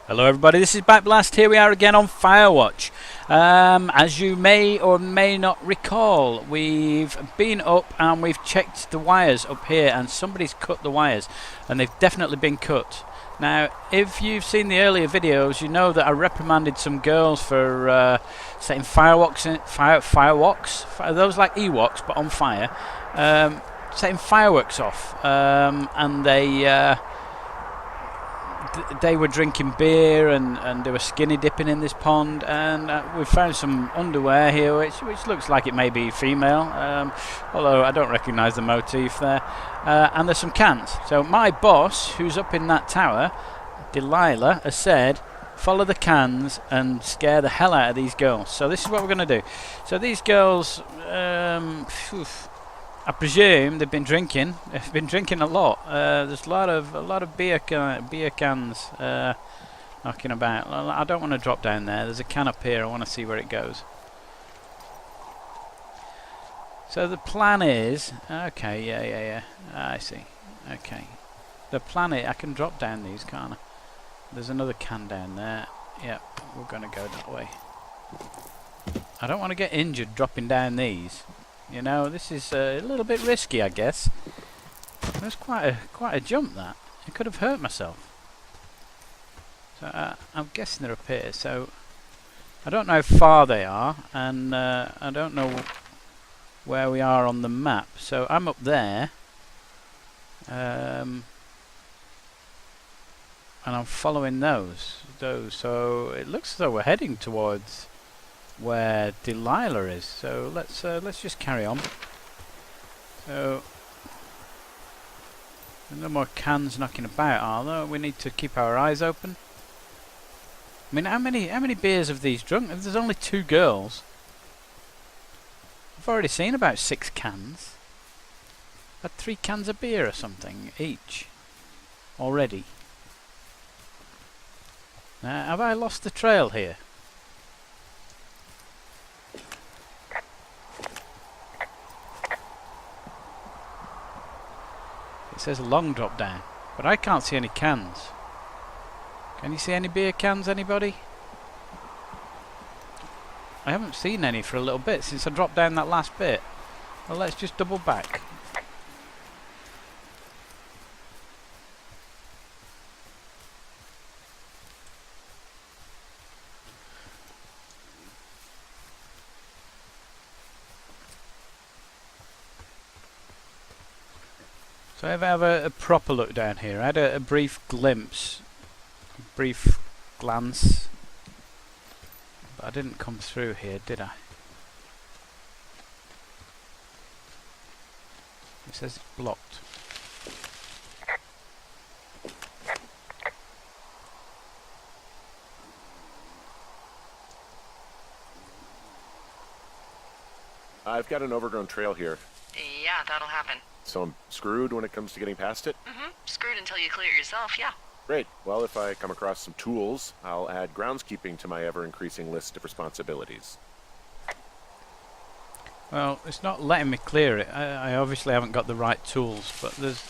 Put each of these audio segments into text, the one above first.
Hello everybody, this is Backblast. Here we are again on Firewatch. As you may or may not recall, we've been up and we've checked the wires up here, and somebody's cut the wires, and they've definitely been cut. Now, if you've seen the earlier videos, you know that I reprimanded some girls for setting fireworks, those like Ewoks but on fire, setting fireworks off, and they were drinking beer and they were skinny dipping in this pond, and we found some underwear here which looks like it may be female, although I don't recognise the motif there, and there's some cans. So my boss, who's up in that tower, Delilah, has said follow the cans and scare the hell out of these girls. So this is what we're going to do. So these girls, I presume they've been drinking. They've been drinking a lot. There's a lot of beer cans knocking about. I don't want to drop down there. There's a can up here. I want to see where it goes. So the plan is, okay, yeah. I see. Okay. The plan is I can drop down these, can't I? There's another can down there. Yep, we're going to go that way. I don't want to get injured dropping down these. You know, this is a little bit risky, I guess. That's quite a jump, that. I could have hurt myself. So I'm guessing they're up here. So I don't know how far they are, and I don't know where we are on the map. So I'm up there, and I'm following those. So it looks as though we're heading towards where Delilah is. So let's just carry on. So no more cans knocking about, are there? We need to keep our eyes open. I mean, how many beers have these drunk? If there's only 2 girls, I've already seen about 6 cans. Had 3 cans of beer or something each already. Now, have I lost the trail here? It says a long drop down, but I can't see any cans. Can you see any beer cans, anybody? I haven't seen any for a little bit since I dropped down that last bit. Well, let's just double back. So I have a proper look down here. I had a brief glimpse, a brief glance, but I didn't come through here, did I? It says it's blocked. I've got an overgrown trail here. Yeah, that'll happen. So I'm screwed when it comes to getting past it? Screwed until you clear it yourself, yeah. Great. Well, if I come across some tools, I'll add groundskeeping to my ever-increasing list of responsibilities. Well, it's not letting me clear it. I obviously haven't got the right tools, but there's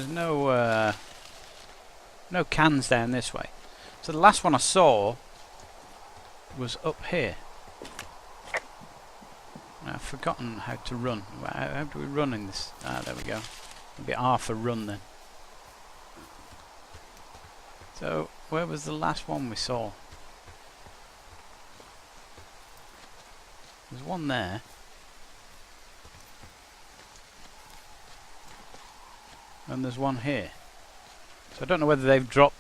no cans down this way. So the last one I saw was up here. I've forgotten how to run. How do we run in this? Ah, there we go. Maybe R for run then. So, where was the last one we saw? There's one there. And there's one here. So I don't know whether they've dropped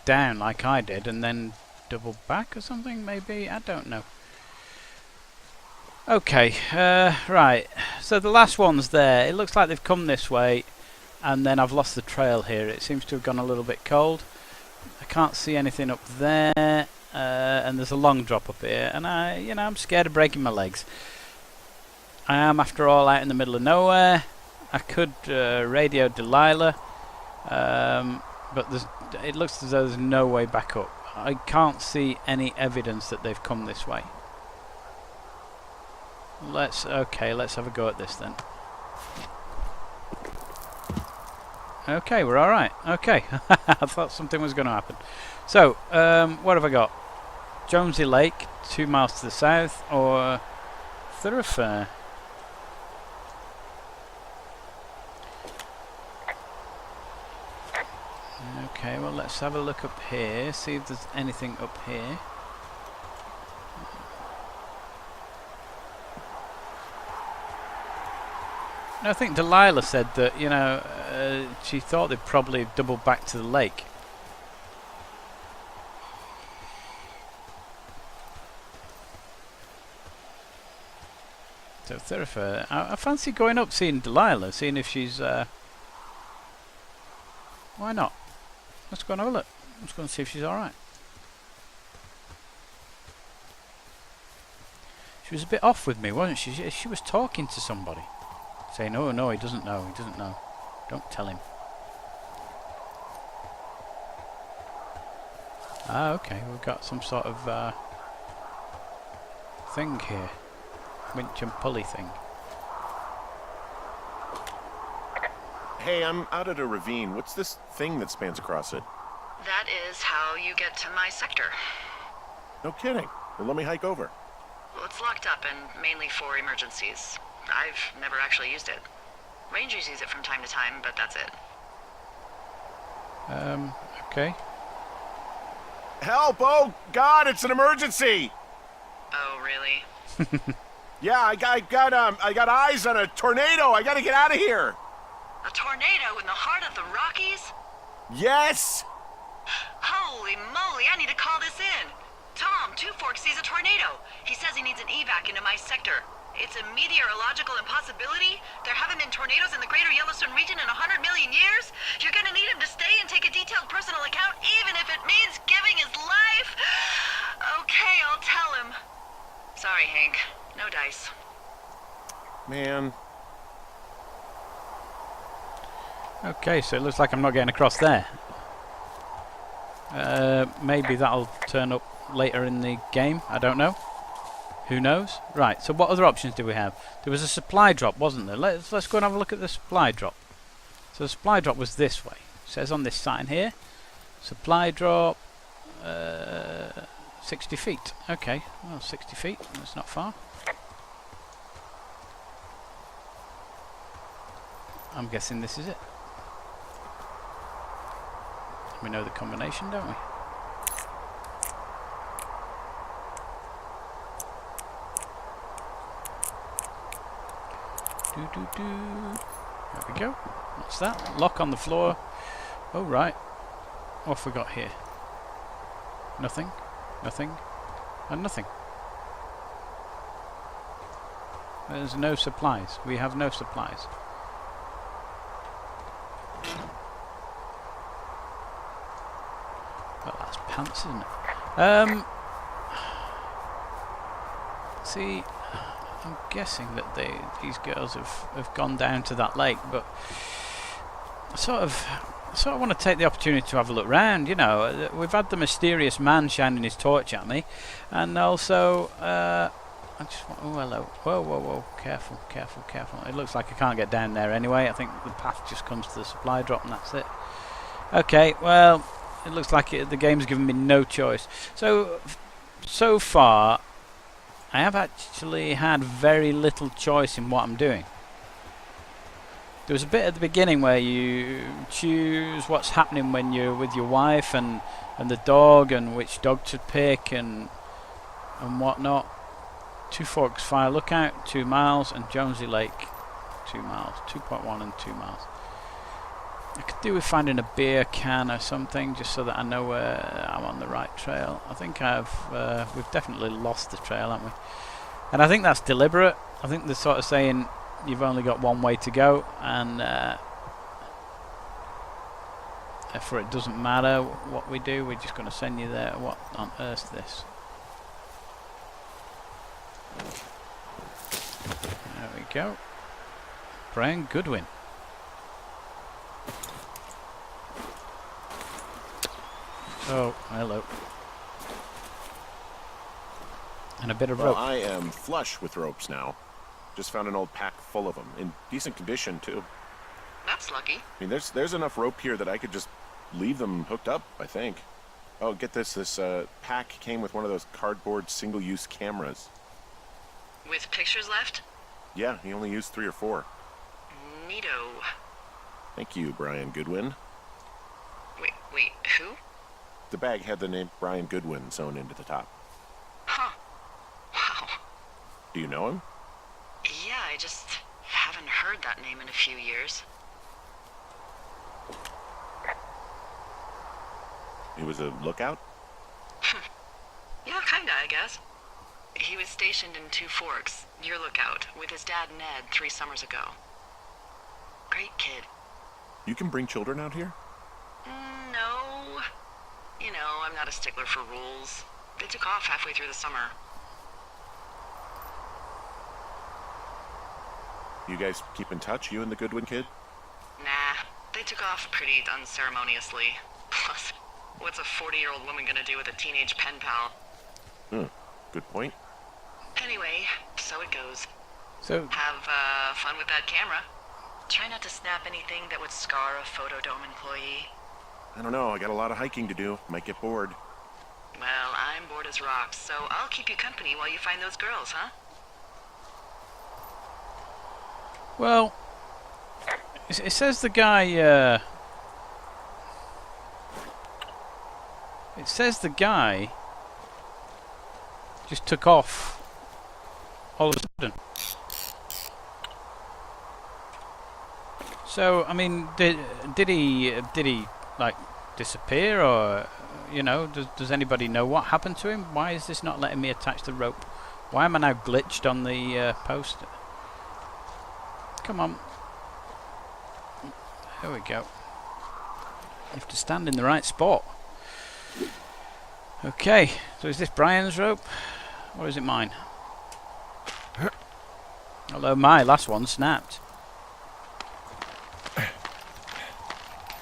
down like I did and then doubled back or something, maybe? I don't know. Okay, right, so the last one's there. It looks like they've come this way, and then I've lost the trail here. It seems to have gone a little bit cold. I can't see anything up there, and there's a long drop up here, and I'm scared of breaking my legs. I am, after all, out in the middle of nowhere. I could radio Delilah, but it looks as though there's no way back up. I can't see any evidence that they've come this way. Let's have a go at this then. Okay, we're alright. Okay. I thought something was going to happen. So, what have I got? Jonesy Lake, 2 miles to the south, or Thoroughfare? Okay, well let's have a look up here, see if there's anything up here. No, I think Delilah said that, you know, she thought they'd probably double back to the lake. So Thoroughfare, I fancy going up, seeing Delilah, seeing if she's, why not? Let's go and have a look. Let's go and see if she's alright. She was a bit off with me, wasn't she? She was talking to somebody. Saying, oh no, he doesn't know, he doesn't know. Don't tell him. Ah, okay, we've got some sort of thing here. Winch and pulley thing. Hey, I'm out at a ravine. What's this thing that spans across it? That is how you get to my sector. No kidding. Well, let me hike over. Well, it's locked up and mainly for emergencies. I've never actually used it. Rangers use it from time to time, but that's it. Okay. Help! Oh God, it's an emergency! Oh, really? Yeah, I got eyes on a tornado. I gotta get out of here. A tornado in the heart of the Rockies? Yes. Holy moly, I need to call this in. Tom, Two Forks sees a tornado. He says he needs an evac into my sector. It's a meteorological impossibility. There haven't been tornadoes in the greater Yellowstone region in 100 million years. You're gonna need him to stay and take a detailed personal account, even if it means giving his life. Okay, I'll tell him. Sorry, Hank. No dice. Man. Okay, so it looks like I'm not getting across there. Maybe that'll turn up later in the game. I don't know. Who knows? Right, so what other options do we have? There was a supply drop, wasn't there? Let's go and have a look at the supply drop. So the supply drop was this way. It says on this sign here, supply drop, 60 feet. Okay, well, 60 feet, that's not far. I'm guessing this is it. We know the combination, don't we? There we go. What's that? Lock on the floor. Oh, right. What have we got here? Nothing. Nothing. And nothing. There's no supplies. We have no supplies. Well, that's pants, isn't it? See, I'm guessing that these girls have gone down to that lake, but I sort of want to take the opportunity to have a look round. You know, we've had the mysterious man shining his torch at me, and also I just want, oh hello, whoa, careful. It looks like I can't get down there anyway. I think the path just comes to the supply drop, and that's it. Okay, well, it looks like the game's given me no choice. So far, I have actually had very little choice in what I'm doing. There was a bit at the beginning where you choose what's happening when you're with your wife and the dog, and which dog to pick and whatnot. Two Forks Fire Lookout, 2 miles, and Jonesy Lake, 2 miles, 2.1 and 2 miles. I could do with finding a beer can or something, just so that I know where I'm on the right trail. I think we've definitely lost the trail, haven't we? And I think that's deliberate. I think they're sort of saying you've only got one way to go, and therefore it doesn't matter what we do, we're just going to send you there. What on earth's this? There we go. Brian Goodwin. Oh, hello. And a bit of rope. Well, I am flush with ropes now. Just found an old pack full of them, in decent condition too. That's lucky. I mean, there's enough rope here that I could just leave them hooked up, I think. Oh, get this. This pack came with one of those cardboard single-use cameras. With pictures left? Yeah, he only used 3 or 4. Neato. Thank you, Brian Goodwin. Wait, who? The bag had the name Brian Goodwin sewn into the top. Huh. Wow. Do you know him? Yeah, I just haven't heard that name in a few years. He was a lookout? Yeah, kinda, I guess. He was stationed in Two Forks, your lookout, with his dad Ned 3 summers ago. Great kid. You can bring children out here? No. You know, I'm not a stickler for rules. They took off halfway through the summer. You guys keep in touch, you and the Goodwin kid? Nah, they took off pretty unceremoniously. Plus, what's a 40-year-old woman gonna do with a teenage pen pal? Good point. Anyway, so it goes. So, Have fun with that camera. Try not to snap anything that would scar a Photodome employee. I don't know, I got a lot of hiking to do. Might get bored. Well, I'm bored as rocks, so I'll keep you company while you find those girls, huh? well, it says the guy, it says the guy just took off all of a sudden. So, I mean, did he like disappear, or you know, does anybody know what happened to him? Why is this not letting me attach the rope? Why am I now glitched on the post? Come on. There we go. You have to stand in the right spot. Okay, so is this Brian's rope, or is it mine? Although my last one snapped.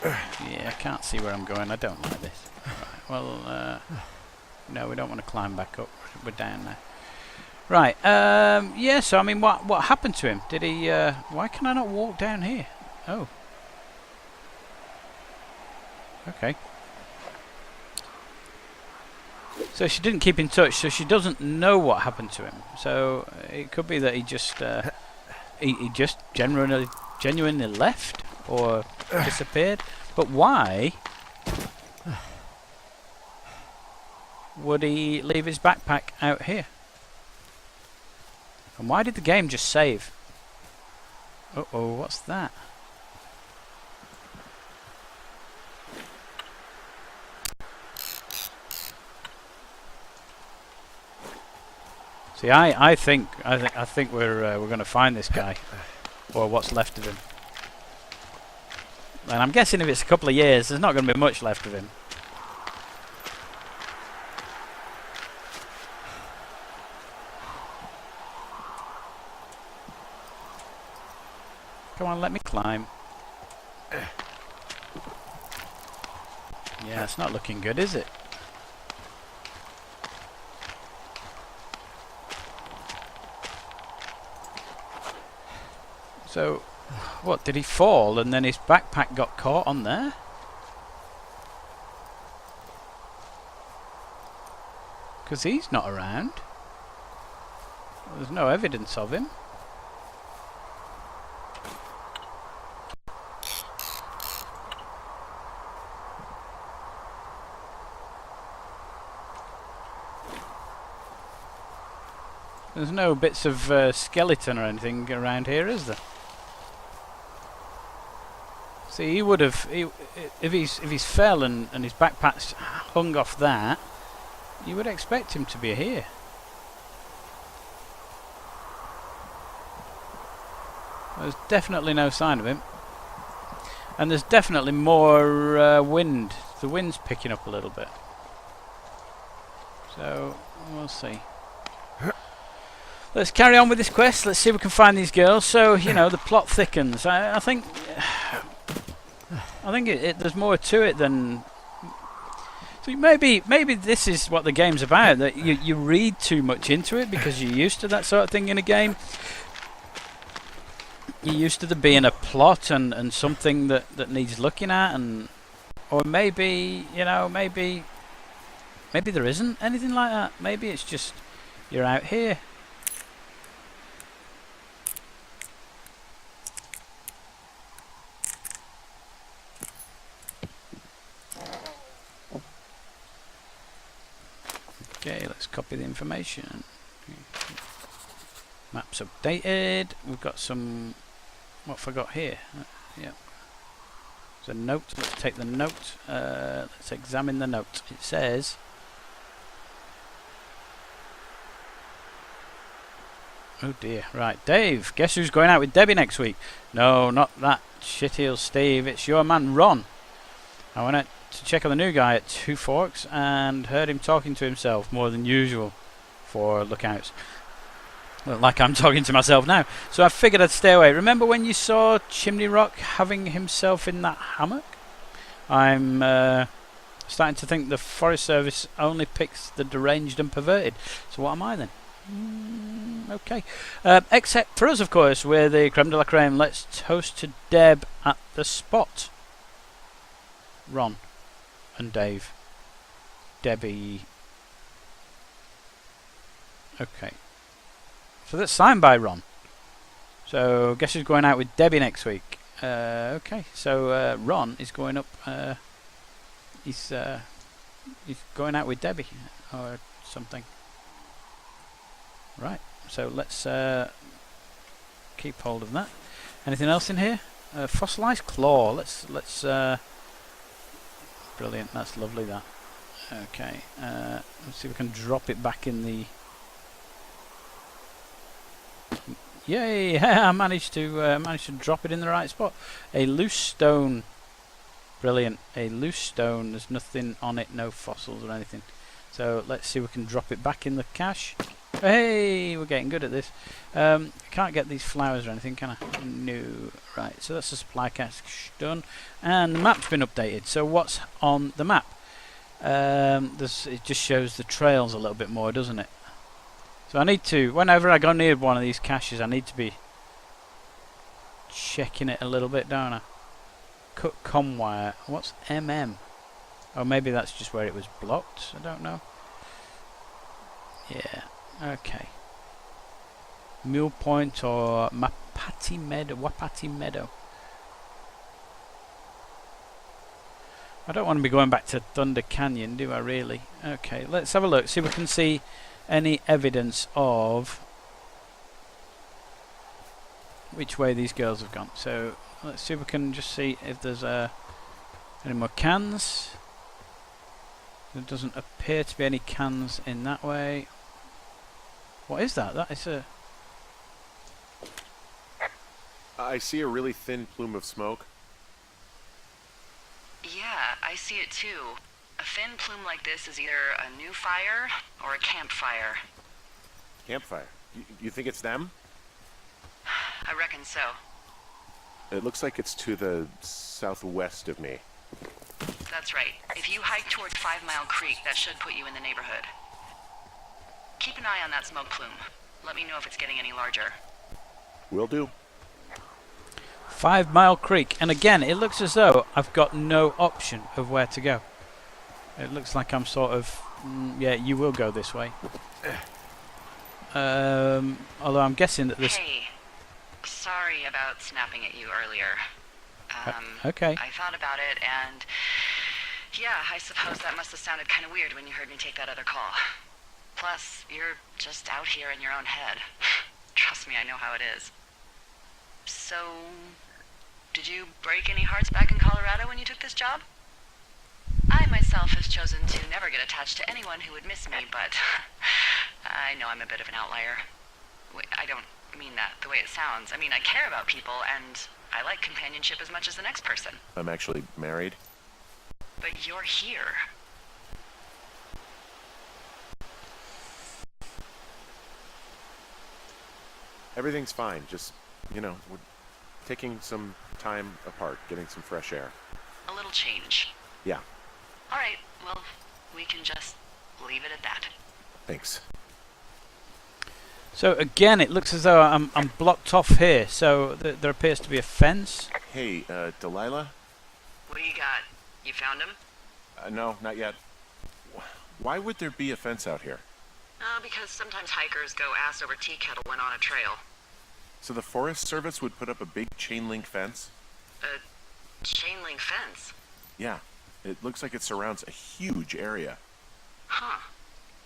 Yeah, I can't see where I'm going. I don't like this. Right, well, no, we don't want to climb back up. We're down now. Right, yeah, so I mean, what happened to him? Did he, why can I not walk down here? Oh. Okay. So she didn't keep in touch, so she doesn't know what happened to him. So it could be that he just, he just genuinely left, or disappeared. But why would he leave his backpack out here? And why did the game just save? Uh-oh, what's that? See, I think we're going to find this guy, or what's left of him. And I'm guessing if it's a couple of years, there's not going to be much left of him. Come on, let me climb. Yeah, it's not looking good, is it? So, what, did he fall and then his backpack got caught on there? Because he's not around. There's no evidence of him. There's no bits of skeleton or anything around here, is there? See, he would have, if he's fell and his backpack's hung off that, you would expect him to be here. There's definitely no sign of him, and there's definitely more wind. The wind's picking up a little bit, so we'll see. Let's carry on with this quest. Let's see if we can find these girls. So, you know, the plot thickens. I think there's more to it than. So maybe this is what the game's about. That you read too much into it because you're used to that sort of thing in a game. You're used to there being a plot and something that needs looking at, or maybe, you know, maybe Maybe there isn't anything like that. Maybe it's just you're out here. Okay, let's copy the information. Maps updated. We've got some... What have I got here? Yeah. There's a note. Let's take the note. Let's examine the note. It says... Oh dear. Right, Dave. Guess who's going out with Debbie next week? No, not that shitheel Steve. It's your man Ron. I went out to check on the new guy at Two Forks and heard him talking to himself more than usual for lookouts. Well, like I'm talking to myself now. So I figured I'd stay away. Remember when you saw Chimney Rock having himself in that hammock? I'm starting to think the Forest Service only picks the deranged and perverted. So what am I then? Okay. Except for us, of course, we're the creme de la creme. Let's toast to Deb at the spot. Ron and Dave. Debbie. Okay. So that's signed by Ron. So guess who's going out with Debbie next week? Okay. So Ron is going up. He's going out with Debbie or something. Right. So let's keep hold of that. Anything else in here? Fossilized claw. Let's brilliant. That's lovely. That. Okay. Let's see if we can drop it back in the. Yay! I managed to drop it in the right spot. A loose stone. Brilliant. A loose stone. There's nothing on it. No fossils or anything. So let's see if we can drop it back in the cache. Hey, we're getting good at this. Can't get these flowers or anything, can I? No. Right, so that's the supply cache done. And the map's been updated. So what's on the map? It just shows the trails a little bit more, doesn't it? So I need to, whenever I go near one of these caches, I need to be checking it a little bit, don't I? Cut com wire. What's MM? Oh, maybe that's just where it was blocked. I don't know. Yeah. Okay. Mill Point or Wapati Meadow. I don't want to be going back to Thunder Canyon, do I really? Okay, let's have a look. See if we can see any evidence of which way these girls have gone. So let's see if we can just see if there's any more cans. There doesn't appear to be any cans in that way. What is that? That is a... I see a really thin plume of smoke. Yeah, I see it too. A thin plume like this is either a new fire or a campfire. Campfire? You think it's them? I reckon so. It looks like it's to the southwest of me. That's right. If you hike toward 5 Mile Creek, that should put you in the neighborhood. Keep an eye on that smoke plume. Let me know if it's getting any larger. Will do. 5 Mile Creek. And again, it looks as though I've got no option of where to go. It looks like I'm sort of... yeah, you will go this way. Although I'm guessing that this... Hey, sorry about snapping at you earlier. Okay. I thought about it and... yeah, I suppose that must have sounded kind of weird when you heard me take that other call. Plus, you're just out here in your own head. Trust me, I know how it is. So, did you break any hearts back in Colorado when you took this job? I myself have chosen to never get attached to anyone who would miss me, but I know I'm a bit of an outlier. I don't mean that the way it sounds. I mean, I care about people, and I like companionship as much as the next person. I'm actually married. But you're here. Everything's fine. Just, you know, we're taking some time apart, getting some fresh air. A little change. Yeah. All right, well, we can just leave it at that. Thanks. So again, it looks as though I'm blocked off here. So there appears to be a fence. Hey, Delilah? What do you got? You found him? No, not yet. Why would there be a fence out here? Because sometimes hikers go ass over tea kettle when on a trail. So the Forest Service would put up a big chain link fence? A chain link fence? Yeah. It looks like it surrounds a huge area. Huh.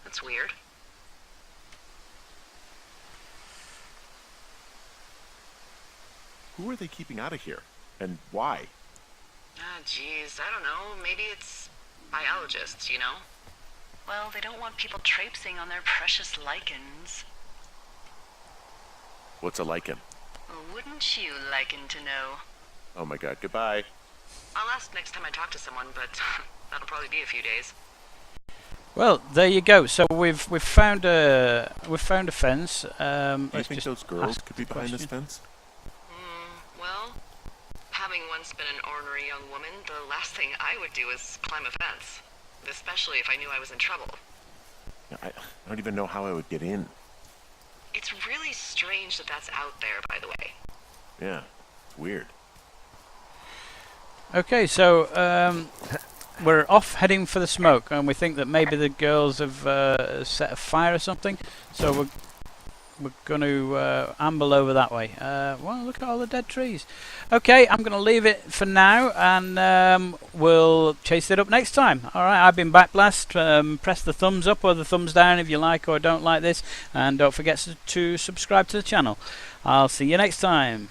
That's weird. Who are they keeping out of here? And why? Geez, I don't know. Maybe it's biologists, you know? Well, they don't want people traipsing on their precious lichens. What's a lichen? Wouldn't you liken to know? Oh my god, goodbye. I'll ask next time I talk to someone, but that'll probably be a few days. Well, there you go. So we've found a fence. Do you Let's think just those girls ask could be the behind this question. fence? Well, having once been an ornery young woman, the last thing I would do is climb a fence. Especially if I knew I was in trouble. I don't even know how I would get in. It's really strange that that's out there, by the way. Yeah, it's weird. Okay, so we're off heading for the smoke, and we think that maybe the girls have set a fire or something. So we're going to amble over that way. Well, look at all the dead trees. Okay, I'm going to leave it for now, and we'll chase it up next time. All right, I've been Backblast. Press the thumbs up or the thumbs down if you like or don't like this, and don't forget to subscribe to the channel. I'll see you next time.